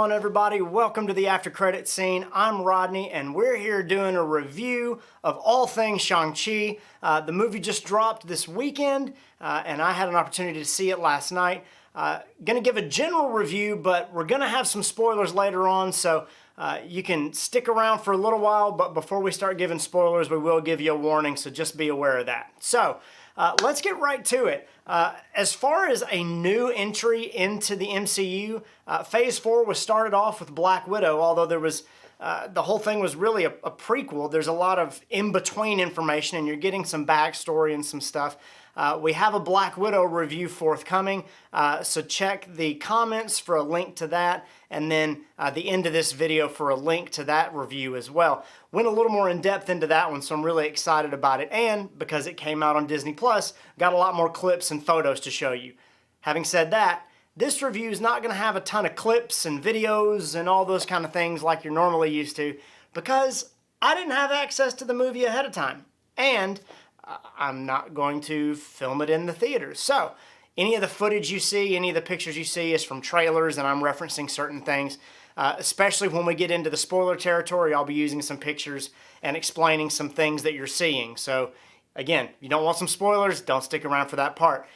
on, everybody? Welcome to the after credit scene. I'm Rodney, and we're here doing a review of all things Shang Chi. The movie just dropped this weekend, and I had an opportunity to see it last night. Gonna give a general review, but we're gonna have some spoilers later on, so you can stick around for a little while, but before we start giving spoilers, we will give you a warning, so just be aware of that. So, let's get right to it. As far as a new entry into the MCU, Phase 4 was started off with Black Widow, although there was the whole thing was really a prequel. There's a lot of in-between information, and you're getting some backstory and some stuff. We have a Black Widow review forthcoming, so check the comments for a link to that, and then the end of this video for a link to that review as well. Went a little more in depth into that one, so I'm really excited about it, and because it came out on Disney Plus, got a lot more clips and photos to show you. Having said that, this review is not going to have a ton of clips and videos and all those kind of things like you're normally used to, because I didn't have access to the movie ahead of time, and I'm not going to film it in the theaters. So any of the footage you see, any of the pictures you see is from trailers, and I'm referencing certain things. Especially when we get into the spoiler territory, I'll be using some pictures and explaining some things that you're seeing. So again, if you don't want some spoilers, don't stick around for that part.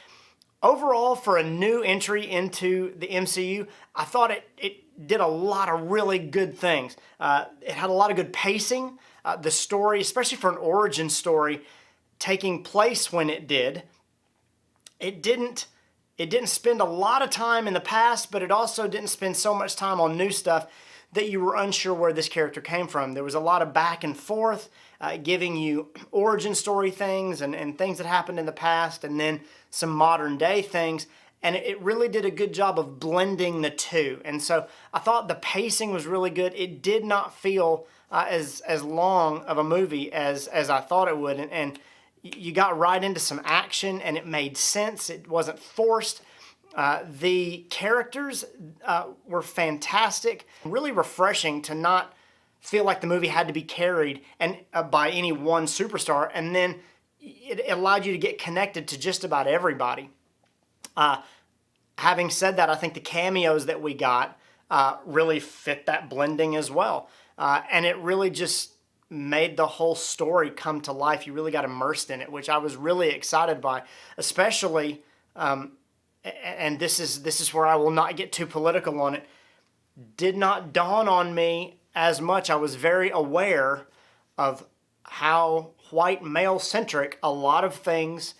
Overall, for a new entry into the MCU, I thought it did a lot of really good things. It had a lot of good pacing. The story, especially for an origin story, taking place when it did, it didn't spend a lot of time in the past, but it also didn't spend so much time on new stuff that you were unsure where this character came from. There was a lot of back and forth, giving you origin story things and things that happened in the past, and then some modern day things, and it really did a good job of blending the two. And so I thought the pacing was really good. It did not feel as long of a movie as I thought it would, and you got right into some action, and it made sense. It wasn't forced. The characters were fantastic. Really refreshing to not feel like the movie had to be carried by any one superstar, and then it allowed you to get connected to just about everybody. Having said that, I think the cameos that we got really fit that blending as well. And it really just made the whole story come to life. You really got immersed in it, which I was really excited by, especially, and this is where I will not get too political on it, did not dawn on me as much. I was very aware of how white male-centric a lot of things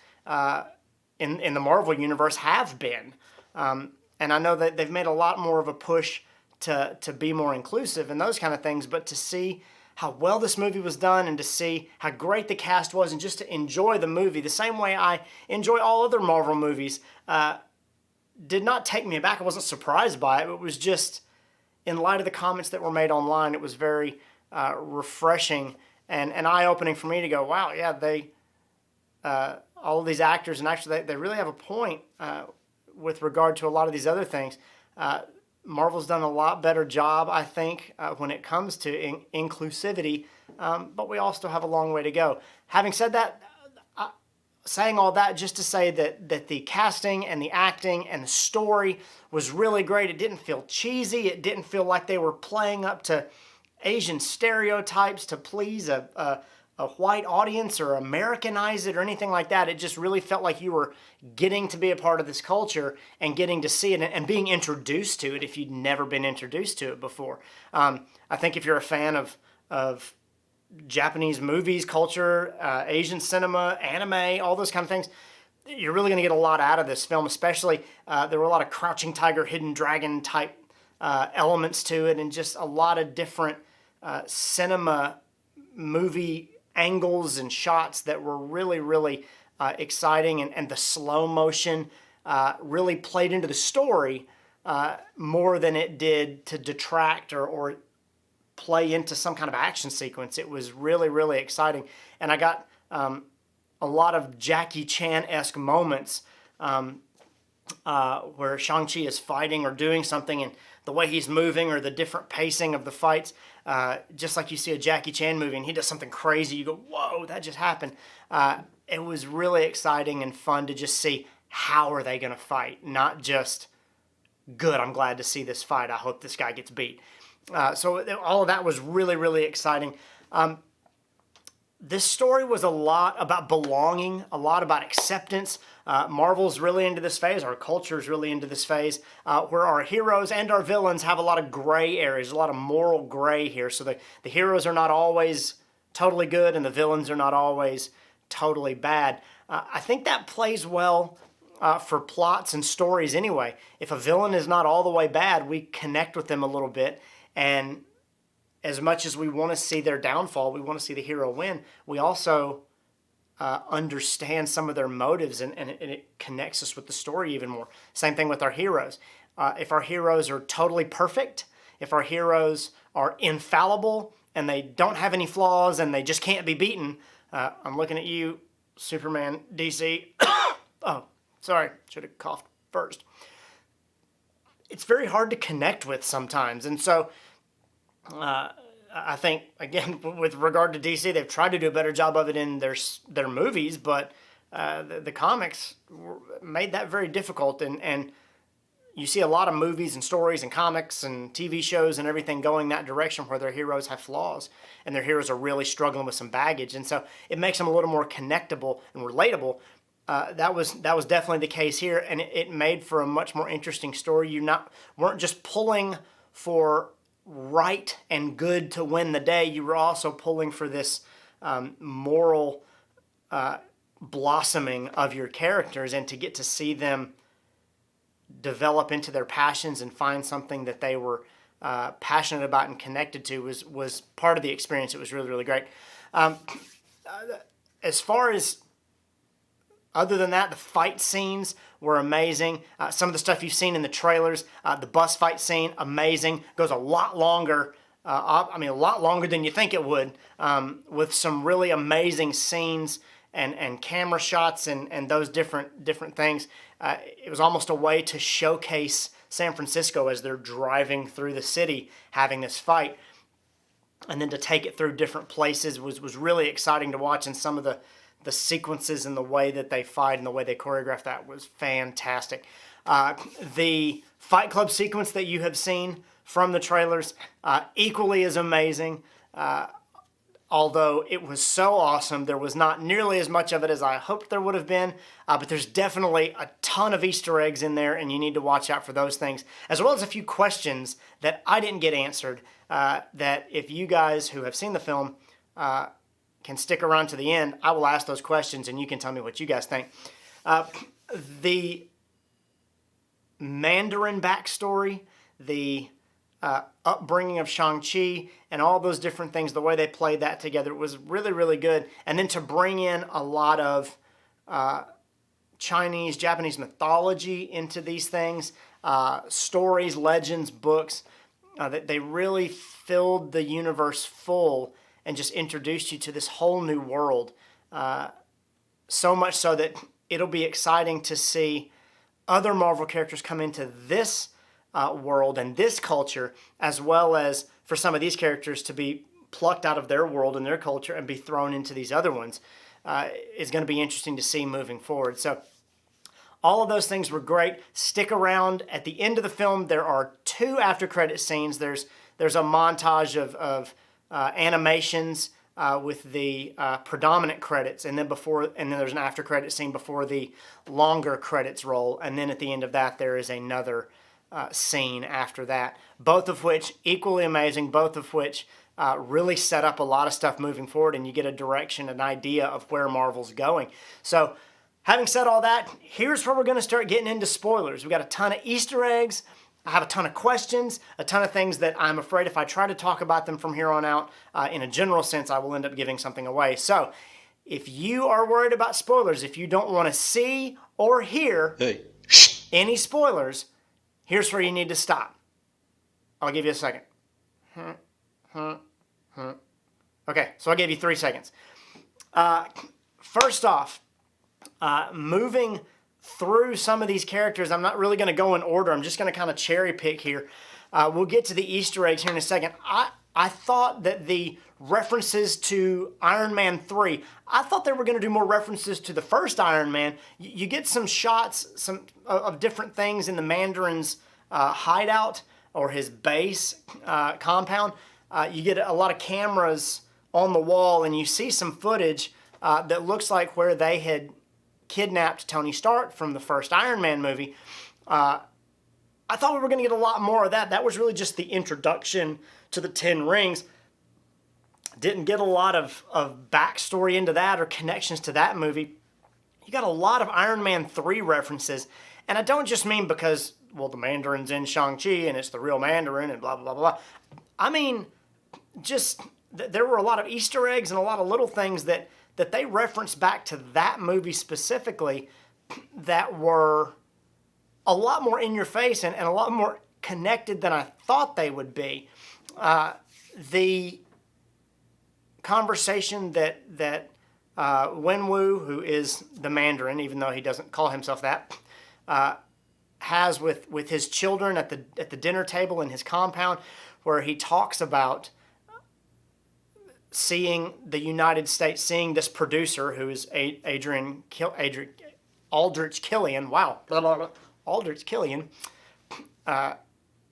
in the Marvel Universe have been. And I know that they've made a lot more of a push to be more inclusive and those kind of things, but to see how well this movie was done and to see how great the cast was and just to enjoy the movie the same way I enjoy all other Marvel movies did not take me aback. I wasn't surprised by it. It was just, in light of the comments that were made online, it was very refreshing and eye-opening for me to go, wow, yeah, all of these actors, and actually they really have a point with regard to a lot of these other things. Marvel's done a lot better job, I think, when it comes to inclusivity, but we all still have a long way to go. Having said that, saying all that just to say that the casting and the acting and the story was really great. It didn't feel cheesy. It didn't feel like they were playing up to Asian stereotypes to please a white audience or Americanize it or anything like that. It just really felt like you were getting to be a part of this culture and getting to see it and being introduced to it if you'd never been introduced to it before. I think if you're a fan of Japanese movies, culture, Asian cinema, anime, all those kind of things, you're really going to get a lot out of this film, especially there were a lot of Crouching Tiger, Hidden Dragon type elements to it, and just a lot of different cinema movie angles and shots that were really, really exciting, and the slow motion really played into the story more than it did to detract or play into some kind of action sequence. It was really, really exciting, and I got a lot of Jackie Chan-esque moments where Shang Chi is fighting or doing something, and the way he's moving or the different pacing of the fights, just like you see a Jackie Chan movie and he does something crazy, you go, whoa, that just happened. It was really exciting and fun to just see how are they going to fight, not just good, I'm glad to see this fight. I hope this guy gets beat. So all of that was really, really exciting. This story was a lot about belonging, a lot about acceptance. Marvel's really into this phase. Our culture's really into this phase where our heroes and our villains have a lot of gray areas, a lot of moral gray here. So the heroes are not always totally good and the villains are not always totally bad. I think that plays well for plots and stories anyway. If a villain is not all the way bad, we connect with them a little bit, and as much as we want to see their downfall, we want to see the hero win, we also understand some of their motives, and it connects us with the story even more. Same thing with our heroes. If our heroes are totally perfect, if our heroes are infallible and they don't have any flaws and they just can't be beaten, I'm looking at you, Superman, DC. Oh, sorry, should have coughed first. It's very hard to connect with sometimes, and so I think, again, with regard to DC, they've tried to do a better job of it in their movies, but the comics made that very difficult. And you see a lot of movies and stories and comics and TV shows and everything going that direction where their heroes have flaws and their heroes are really struggling with some baggage. And so it makes them a little more connectable and relatable. That was definitely the case here, and it made for a much more interesting story. You weren't just pulling for right and good to win the day. You were also pulling for this moral blossoming of your characters, and to get to see them develop into their passions and find something that they were passionate about and connected to was part of the experience. It was really, really great. As far as other than that, the fight scenes were amazing. Some of the stuff you've seen in the trailers, the bus fight scene, amazing. Goes a lot longer, a lot longer than you think it would, with some really amazing scenes and camera shots and those different things. It was almost a way to showcase San Francisco as they're driving through the city having this fight. And then to take it through different places was really exciting to watch, and some of the sequences and the way that they fight and the way they choreograph that was fantastic. The Fight Club sequence that you have seen from the trailers, equally as amazing. Although it was so awesome, there was not nearly as much of it as I hoped there would have been, but there's definitely a ton of Easter eggs in there, and you need to watch out for those things, as well as a few questions that I didn't get answered, that if you guys who have seen the film can stick around to the end, I will ask those questions and you can tell me what you guys think. The Mandarin backstory, the upbringing of Shang Chi, and all those different things, the way they played that together was really, really good. And then to bring in a lot of Chinese, Japanese mythology into these things, stories, legends, books, that they really filled the universe full and just introduced you to this whole new world. So much so that it'll be exciting to see other Marvel characters come into this world and this culture, as well as for some of these characters to be plucked out of their world and their culture and be thrown into these other ones. Is going to be interesting to see moving forward. So all of those things were great. Stick around. At the end of the film, there are 2 after-credit scenes. There's a montage of animations with the predominant credits, and then there's an after-credit scene before the longer credits roll, and then at the end of that, there is another scene after that. Both of which equally amazing. Both of which really set up a lot of stuff moving forward, and you get a direction, an idea of where Marvel's going. So, having said all that, here's where we're going to start getting into spoilers. We've got a ton of Easter eggs. I have a ton of questions, a ton of things that I'm afraid if I try to talk about them from here on out, in a general sense, I will end up giving something away. So, if you are worried about spoilers, if you don't want to see or hear any spoilers, here's where you need to stop. I'll give you a second. Okay, so I'll give you 3 seconds. First off, moving through some of these characters, I'm not really going to go in order. I'm just going to kind of cherry pick here. We'll get to the Easter eggs here in a second. I thought that the references to Iron Man 3, I thought they were going to do more references to the first Iron Man. You get some shots of different things in the Mandarin's hideout or his base compound, you get a lot of cameras on the wall, and you see some footage that looks like where they had kidnapped Tony Stark from the first Iron Man movie. I thought we were going to get a lot more of that. That was really just the introduction to the 10 Rings. Didn't get a lot of backstory into that or connections to that movie. You got a lot of Iron Man 3 references. And I don't just mean because, well, the Mandarin's in Shang Chi and it's the real Mandarin and blah, blah, blah, blah. I mean, just there were a lot of Easter eggs and a lot of little things that they referenced back to that movie specifically that were a lot more in your face and a lot more connected than I thought they would be. The conversation that Wenwu, who is the Mandarin, even though he doesn't call himself that, has with his children at the dinner table in his compound, where he talks about seeing the United States, seeing this producer who is Aldrich Killian. Wow, blah, blah, blah. Aldrich Killian.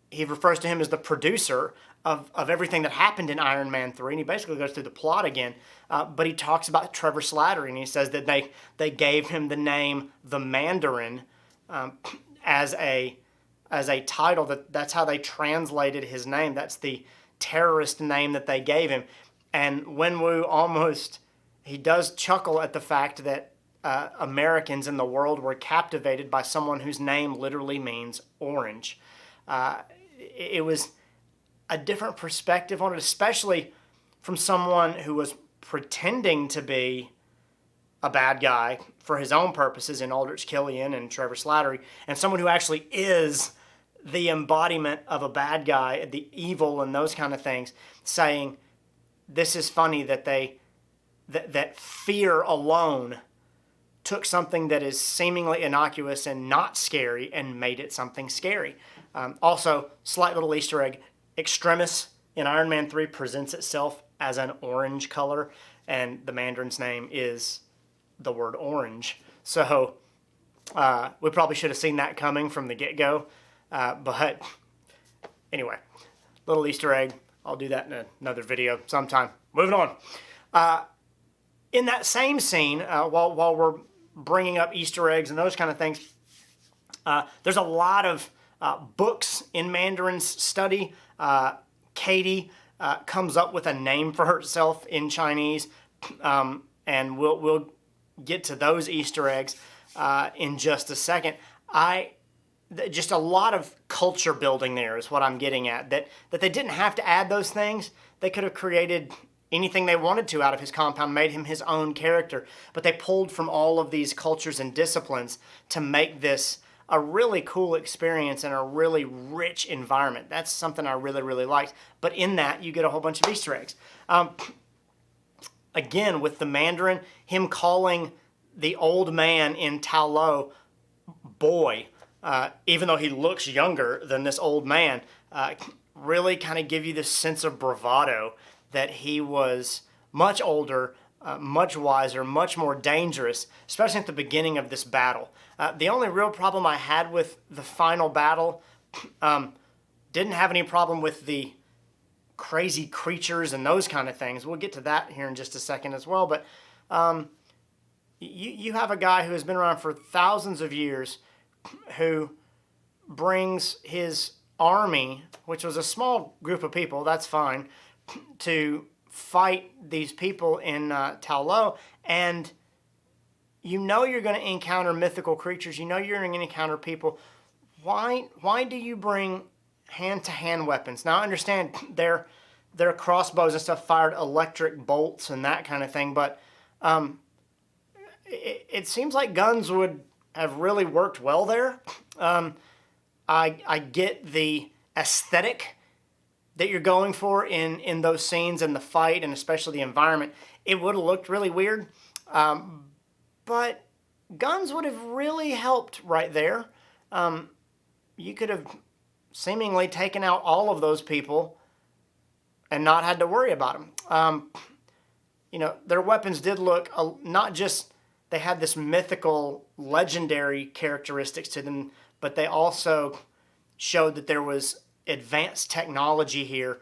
He refers to him as the producer of everything that happened in Iron Man 3, and he basically goes through the plot again. But he talks about Trevor Slattery, and he says that they gave him the name the Mandarin as a title. That's how they translated his name. That's the terrorist name that they gave him. And Wenwu he does chuckle at the fact that Americans in the world were captivated by someone whose name literally means orange. It was a different perspective on it, especially from someone who was pretending to be a bad guy for his own purposes in Aldrich Killian and Trevor Slattery, and someone who actually is the embodiment of a bad guy, the evil and those kind of things, saying, this is funny that that fear alone took something that is seemingly innocuous and not scary and made it something scary. Also, slight little Easter egg, Extremis in Iron Man 3 presents itself as an orange color, and the Mandarin's name is the word orange. So we probably should have seen that coming from the get-go. But anyway, little Easter egg. I'll do that in another video sometime. Moving on. In that same scene, while we're bringing up Easter eggs and those kind of things, there's a lot of books in Mandarin's study. Katie comes up with a name for herself in Chinese, and we'll get to those Easter eggs in just a second. Just a lot of culture building there is what I'm getting at. That they didn't have to add those things. They could have created anything they wanted to out of his compound, made him his own character. But they pulled from all of these cultures and disciplines to make this a really cool experience and a really rich environment. That's something I really, really liked. But in that, you get a whole bunch of Easter eggs. Again, with the Mandarin, him calling the old man in Ta Lo boy, even though he looks younger than this old man, really kind of give you this sense of bravado that he was much older, much wiser, much more dangerous, especially at the beginning of this battle. The only real problem I had with the final battle, didn't have any problem with the crazy creatures and those kind of things. We'll get to that here in just a second as well. But you have a guy who has been around for thousands of years who brings his army, which was a small group of people, that's fine, to fight these people in Ta Lo, and you know you're going to encounter mythical creatures, you know you're going to encounter people. Why do you bring hand-to-hand weapons? Now I understand their crossbows and stuff fired electric bolts and that kind of thing, but it seems like guns would have really worked well there. I get the aesthetic that you're going for in those scenes and the fight and especially the environment. It would have looked really weird, but guns would have really helped right there. You could have seemingly taken out all of those people and not had to worry about them. Their weapons did look not just they had this mythical, legendary characteristics to them, but they also showed that there was advanced technology here,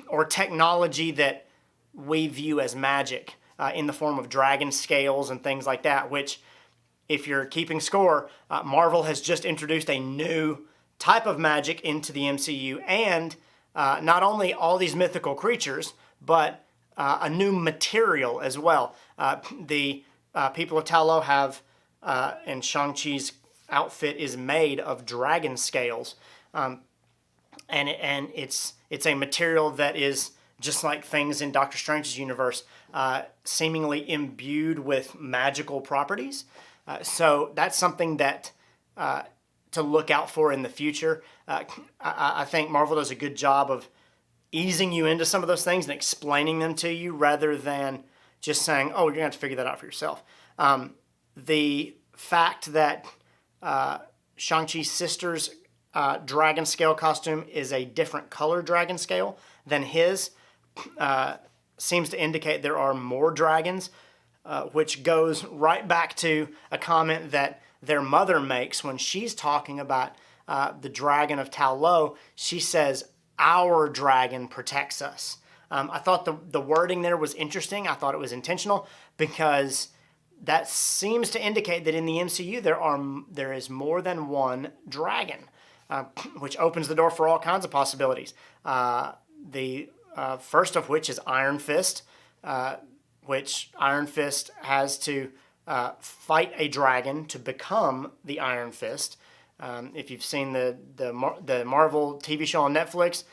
or technology that we view as magic, in the form of dragon scales and things like that, which, if you're keeping score, Marvel has just introduced a new type of magic into the MCU, and not only all these mythical creatures, but a new material as well. The people of Ta Lo have, and Shang Chi's outfit is made of dragon scales, and it's a material that is just like things in Doctor Strange's universe, seemingly imbued with magical properties. So that's something that to look out for in the future. I think Marvel does a good job of easing you into some of those things and explaining them to you, rather than just saying, "Oh, you're gonna have to figure that out for yourself." The fact that Shang-Chi's sister's dragon scale costume is a different color dragon scale than his seems to indicate there are more dragons, which goes right back to a comment that their mother makes when she's talking about the dragon of Ta Lo. She says, "Our dragon protects us." I thought the wording there was interesting. I thought it was intentional, because that seems to indicate that in the MCU there is more than one dragon, which opens the door for all kinds of possibilities. The first of which is Iron Fist, which Iron Fist has to fight a dragon to become the Iron Fist. If you've seen the Marvel TV show on Netflix,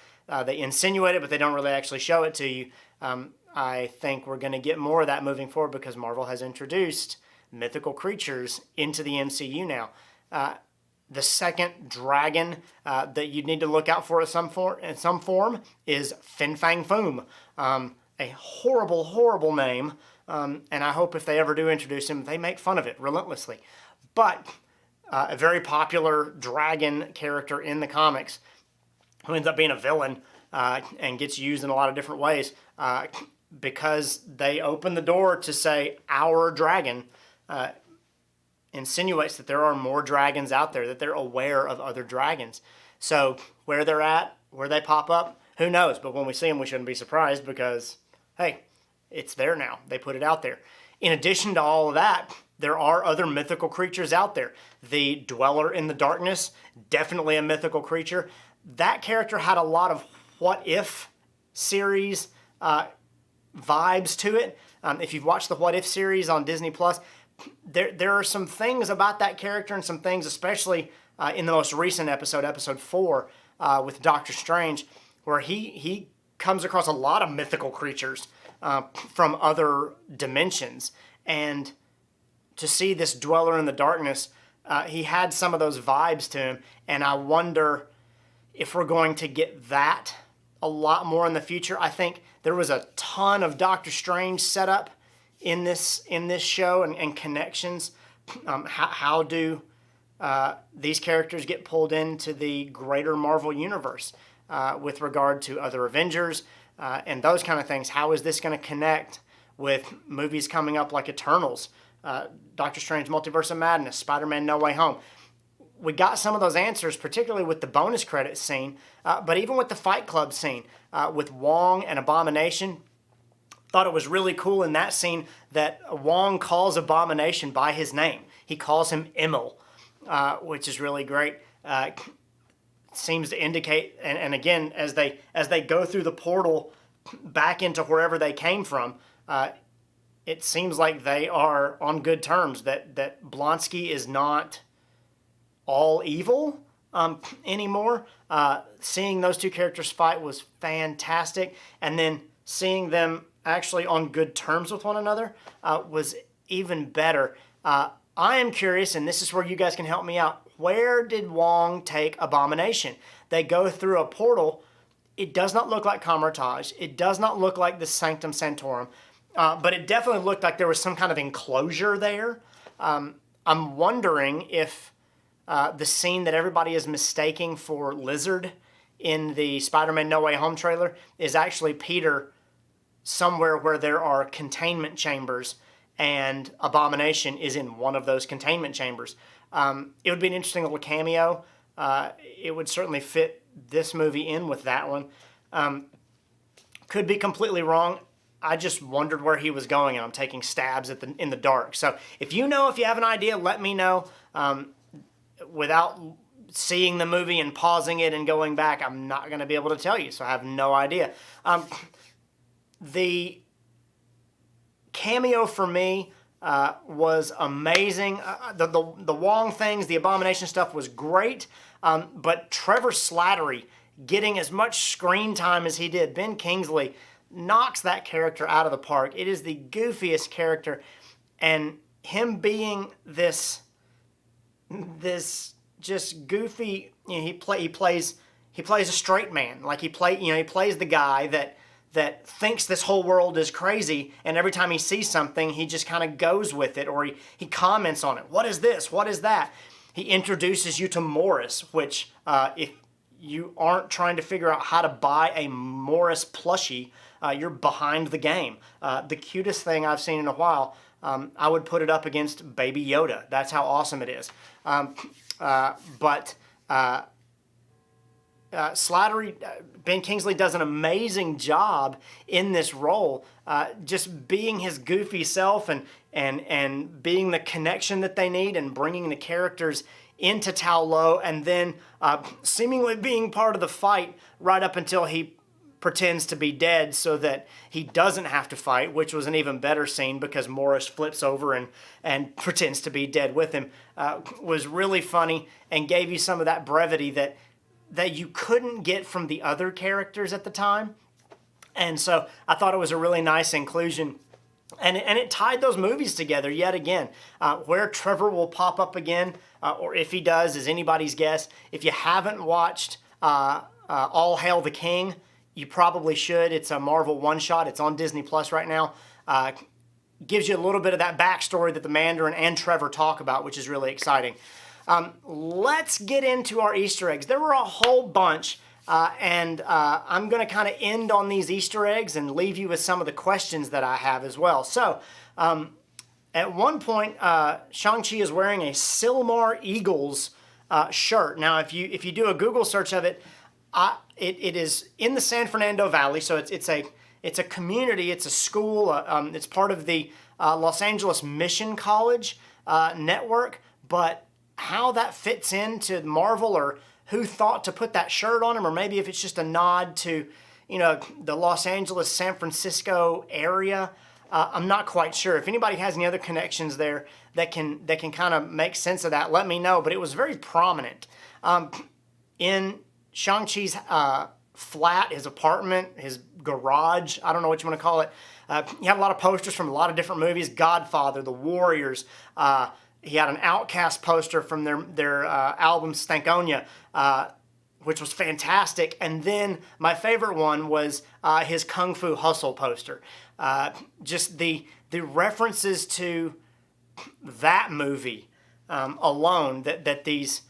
they insinuate it, but they don't really actually show it to you. I think we're going to get more of that moving forward, because Marvel has introduced mythical creatures into the MCU now. The second dragon that you'd need to look out for in some form is Fang Fang. A horrible, horrible name, and I hope if they ever do introduce him, they make fun of it relentlessly. But a very popular dragon character in the comics, who ends up being a villain and gets used in a lot of different ways, because they open the door to say "our dragon," insinuates that there are more dragons out there, that they're aware of other dragons. So where they're at, where they pop up, who knows? But when we see them, we shouldn't be surprised, because, hey, it's there now. They put it out there. In addition to all of that, there are other mythical creatures out there. The Dweller in the Darkness, definitely a mythical creature. That character had a lot of What If series vibes to it. If you've watched the What If series on Disney Plus, there are some things about that character, and some things, especially in the most recent episode, episode 4, with Doctor Strange, where he comes across a lot of mythical creatures from other dimensions. And to see this Dweller in the Darkness, he had some of those vibes to him, and I wonder if we're going to get that a lot more in the future. I think there was a ton of Doctor Strange setup in this show, and connections. How do these characters get pulled into the greater Marvel universe with regard to other Avengers and those kind of things? How is this going to connect with movies coming up like Eternals, Doctor Strange Multiverse of Madness, Spider-Man No Way Home? We got some of those answers, particularly with the bonus credits scene, but even with the Fight Club scene with Wong and Abomination. Thought it was really cool in that scene that Wong calls Abomination by his name. He calls him Emil, which is really great. Seems to indicate, and again, as they go through the portal back into wherever they came from, it seems like they are on good terms, that Blonsky is not all evil anymore. Seeing those two characters fight was fantastic, and then seeing them actually on good terms with one another was even better. I am curious, and this is where you guys can help me out. Where did Wong take Abomination? They go through a portal. It does not look like Camartage. It does not look like the Sanctum Sanctorum, but it definitely looked like there was some kind of enclosure there. I'm wondering if the scene that everybody is mistaking for Lizard in the Spider-Man No Way Home trailer is actually Peter somewhere where there are containment chambers, and Abomination is in one of those containment chambers. It would be an interesting little cameo it would certainly fit this movie in with that one. Could be completely wrong. I just wondered where he was going, and I'm taking stabs in the dark. So if you have an idea, let me know. Without seeing the movie and pausing it and going back, I'm not going to be able to tell you, so I have no idea. The cameo for me was amazing. The Wong things, the Abomination stuff was great, but Trevor Slattery getting as much screen time as he did, Ben Kingsley, knocks that character out of the park. It is the goofiest character, and him being this just goofy, he plays a straight man. Like he plays the guy that thinks this whole world is crazy, and every time he sees something, he just kind of goes with it, or he comments on it. What is this? What is that? He introduces you to Morris, which if you aren't trying to figure out how to buy a Morris plushie, you're behind the game. The cutest thing I've seen in a while, I would put it up against Baby Yoda. That's how awesome it is. But Slattery, Ben Kingsley does an amazing job in this role, just being his goofy self and being the connection that they need and bringing the characters into Ta Lo, and then seemingly being part of the fight right up until he pretends to be dead so that he doesn't have to fight, which was an even better scene because Morris flips over and pretends to be dead with him. Was really funny and gave you some of that brevity that you couldn't get from the other characters at the time. And so I thought it was a really nice inclusion. And it tied those movies together yet again. Where Trevor will pop up again, or if he does, is anybody's guess. If you haven't watched All Hail the King, you probably should. It's a Marvel one-shot. It's on Disney Plus right now. Gives you a little bit of that backstory that the Mandarin and Trevor talk about, which is really exciting. Let's get into our Easter eggs. There were a whole bunch, and I'm going to kind of end on these Easter eggs and leave you with some of the questions that I have as well. So, at one point, Shang Chi is wearing a Silmar Eagles shirt. Now, if you do a Google search of it, it is in the San Fernando Valley, so it's a community, it's a school, it's part of the Los Angeles Mission College network, but how that fits into Marvel, or who thought to put that shirt on him, or maybe if it's just a nod to, the Los Angeles, San Francisco area, I'm not quite sure. If anybody has any other connections there that can kind of make sense of that, let me know, but it was very prominent. In Shang-Chi's flat, his apartment, his garage, I don't know what you want to call it. He had a lot of posters from a lot of different movies. Godfather, The Warriors. He had an Outcast poster from their album Stankonia, which was fantastic. And then my favorite one was his Kung Fu Hustle poster. Just the references to that movie alone, this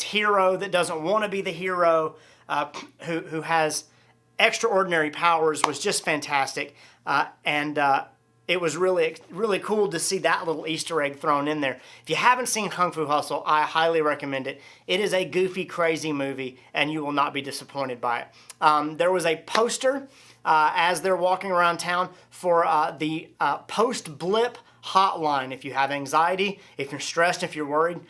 hero that doesn't want to be the hero, who has extraordinary powers, was just fantastic. It was really, really cool to see that little Easter egg thrown in there. If you haven't seen Kung Fu Hustle, I highly recommend it. It is a goofy, crazy movie, and you will not be disappointed by it. There was a poster as they're walking around town for the post-blip hotline. If you have anxiety, if you're stressed, if you're worried,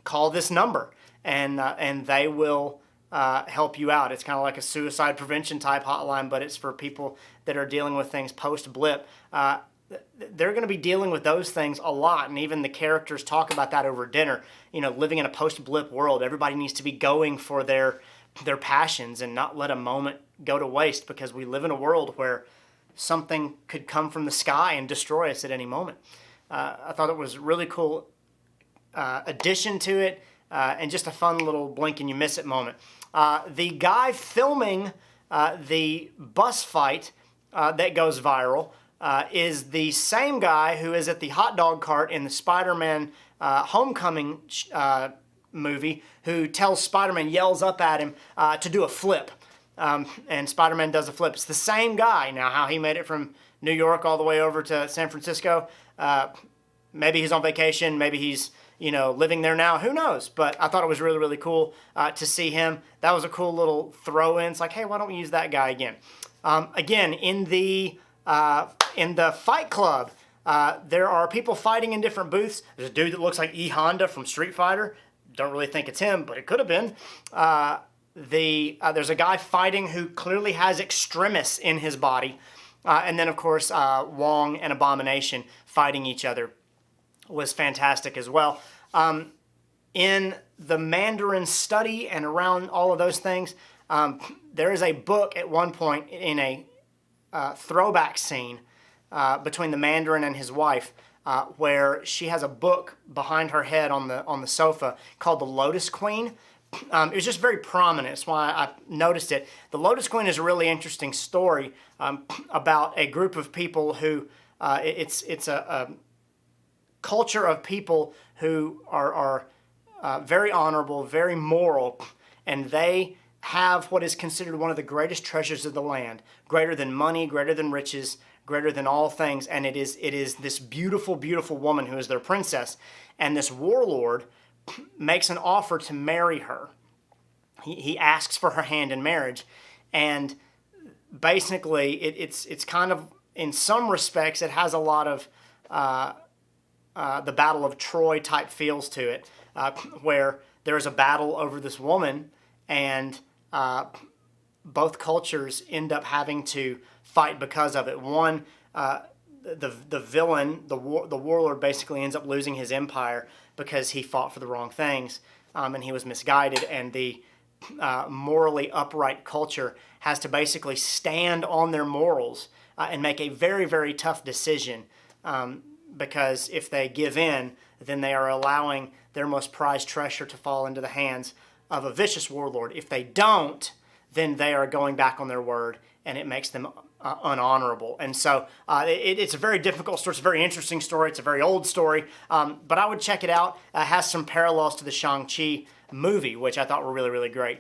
call this number, and they will help you out. It's kind of like a suicide prevention type hotline, but it's for people that are dealing with things post-blip. They're going to be dealing with those things a lot, and even the characters talk about that over dinner. Living in a post-blip world, everybody needs to be going for their passions and not let a moment go to waste, because we live in a world where something could come from the sky and destroy us at any moment. I thought it was a really cool addition to it, and just a fun little blink and you miss it moment. The guy filming the bus fight that goes viral is the same guy who is at the hot dog cart in the Spider-Man Homecoming movie, who tells Spider-Man, yells up at him to do a flip. And Spider-Man does a flip. It's the same guy. Now, how he made it from New York all the way over to San Francisco, maybe he's on vacation, maybe he's living there now. Who knows? But I thought it was really, really cool to see him. That was a cool little throw-in. It's like, hey, why don't we use that guy again? Again, in the Fight Club, there are people fighting in different booths. There's a dude that looks like E Honda from Street Fighter. Don't really think it's him, but it could have been. There's a guy fighting who clearly has extremis in his body. And then, of course, Wong and Abomination fighting each other was fantastic as well. In the Mandarin study and around all of those things, there is a book at one point in a throwback scene between the Mandarin and his wife, where she has a book behind her head on the sofa called the Lotus Queen. It was just very prominent. That's why I noticed it. The Lotus Queen is a really interesting story about a group of people who it's a culture of people who are very honorable, very moral, and they have what is considered one of the greatest treasures of the land, greater than money, greater than riches, greater than all things, and it is this beautiful, beautiful woman who is their princess, and this warlord makes an offer to marry her. He asks for her hand in marriage, and basically it's kind of, in some respects, it has a lot of the Battle of Troy type feels to it, where there's a battle over this woman, and both cultures end up having to fight because of it. One, the villain, the warlord, basically ends up losing his empire because he fought for the wrong things, and he was misguided, and the morally upright culture has to basically stand on their morals and make a very, very tough decision, because if they give in, then they are allowing their most prized treasure to fall into the hands of a vicious warlord. If they don't, then they are going back on their word, and it makes them unhonorable. And so it's a very difficult story. It's a very interesting story. It's a very old story, but I would check it out. It has some parallels to the Shang Chi movie, which I thought were really, really great.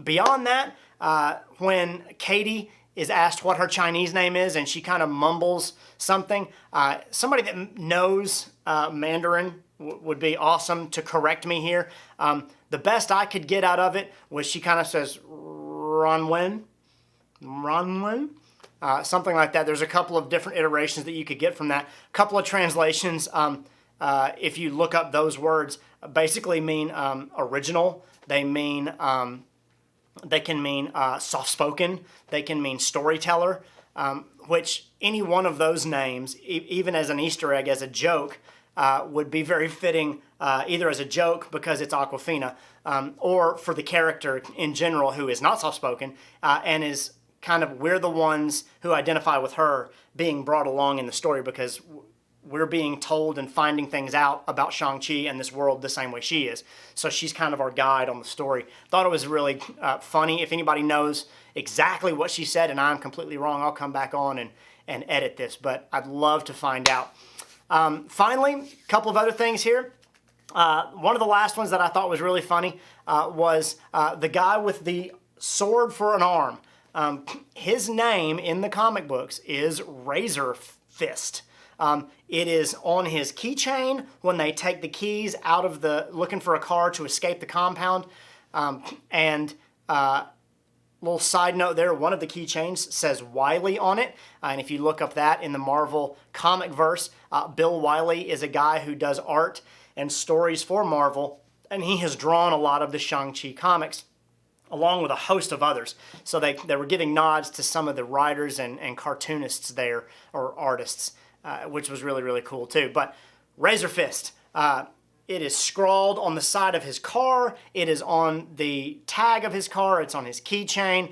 Beyond that, when Katie is asked what her Chinese name is, and she kind of mumbles something, somebody that knows Mandarin would be awesome to correct me here. The best I could get out of it was she kind of says, Ronwen, something like that. There's a couple of different iterations that you could get from that. A couple of translations, if you look up those words, basically mean original. They mean, they can mean soft-spoken. They can mean storyteller, which any one of those names, even as an Easter egg, as a joke, would be very fitting, either as a joke because it's Aquafina, or for the character in general who is not soft-spoken and is kind of, we're the ones who identify with her being brought along in the story because we're being told and finding things out about Shang-Chi and this world the same way she is. So she's kind of our guide on the story. Thought it was really funny. If anybody knows exactly what she said and I'm completely wrong, I'll come back on and edit this, but I'd love to find out. Finally, a couple of other things here. One of the last ones that I thought was really funny was the guy with the sword for an arm. His name in the comic books is Razor Fist. It is on his keychain when they take the keys out of looking for a car to escape the compound. Little side note there, one of the keychains says Wiley on it. And if you look up that in the Marvel comic verse, Bill Wiley is a guy who does art and stories for Marvel, and he has drawn a lot of the Shang-Chi comics, along with a host of others. So they were giving nods to some of the writers and cartoonists there, or artists, which was really, really cool too. But Razor Fist, it is scrawled on the side of his car. It is on the tag of his car. It's on his keychain.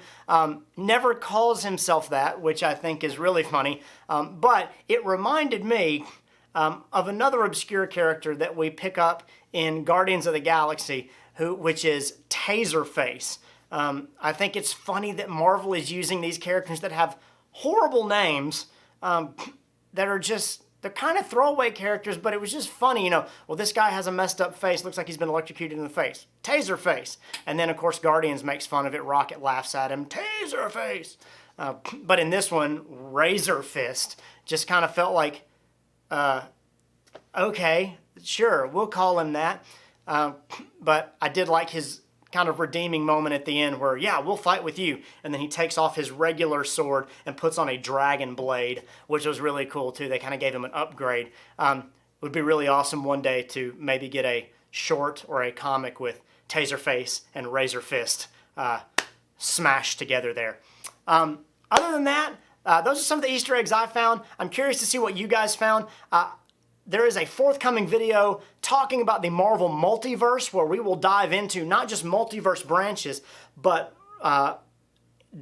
Never calls himself that, which I think is really funny. But it reminded me of another obscure character that we pick up in Guardians of the Galaxy, which is Taserface. I think it's funny that Marvel is using these characters that have horrible names that are just, they're kind of throwaway characters, but it was just funny, well, this guy has a messed up face, looks like he's been electrocuted in the face. Taserface. And then, of course, Guardians makes fun of it. Rocket laughs at him. Taserface. But in this one, Razor Fist just kind of felt like, okay, sure, we'll call him that. But I did like his kind of redeeming moment at the end where, yeah, we'll fight with you. And then he takes off his regular sword and puts on a dragon blade, which was really cool too. They kind of gave him an upgrade. Would be really awesome one day to maybe get a short or a comic with Taserface and Razor Fist smashed together there. Other than that, those are some of the Easter eggs I found. I'm curious to see what you guys found. There is a forthcoming video talking about the Marvel multiverse where we will dive into not just multiverse branches, but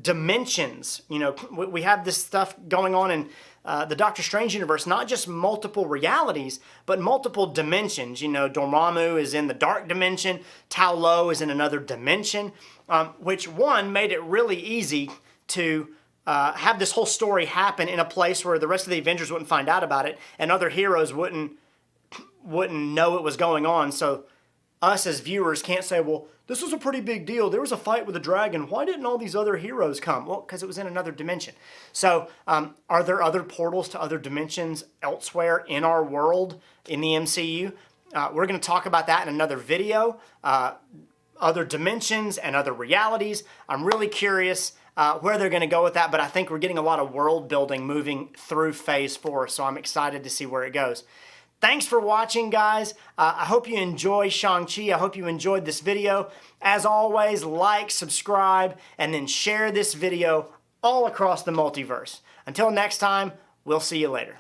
dimensions. You know, we have this stuff going on in the Doctor Strange universe, not just multiple realities, but multiple dimensions. You know, Dormammu is in the dark dimension, Tao Lo is in another dimension, which one made it really easy to have this whole story happen in a place where the rest of the Avengers wouldn't find out about it and other heroes wouldn't know it was going on. So us as viewers can't say, well, this was a pretty big deal. There was a fight with a dragon. Why didn't all these other heroes come? Well, because it was in another dimension. So are there other portals to other dimensions elsewhere in our world in the MCU? We're going to talk about that in another video. Other dimensions and other realities. I'm really curious where they're going to go with that, but I think we're getting a lot of world building moving through Phase 4, so I'm excited to see where it goes. Thanks for watching, guys. I hope you enjoy Shang-Chi. I hope you enjoyed this video. As always, like, subscribe, and then share this video all across the multiverse. Until next time, we'll see you later.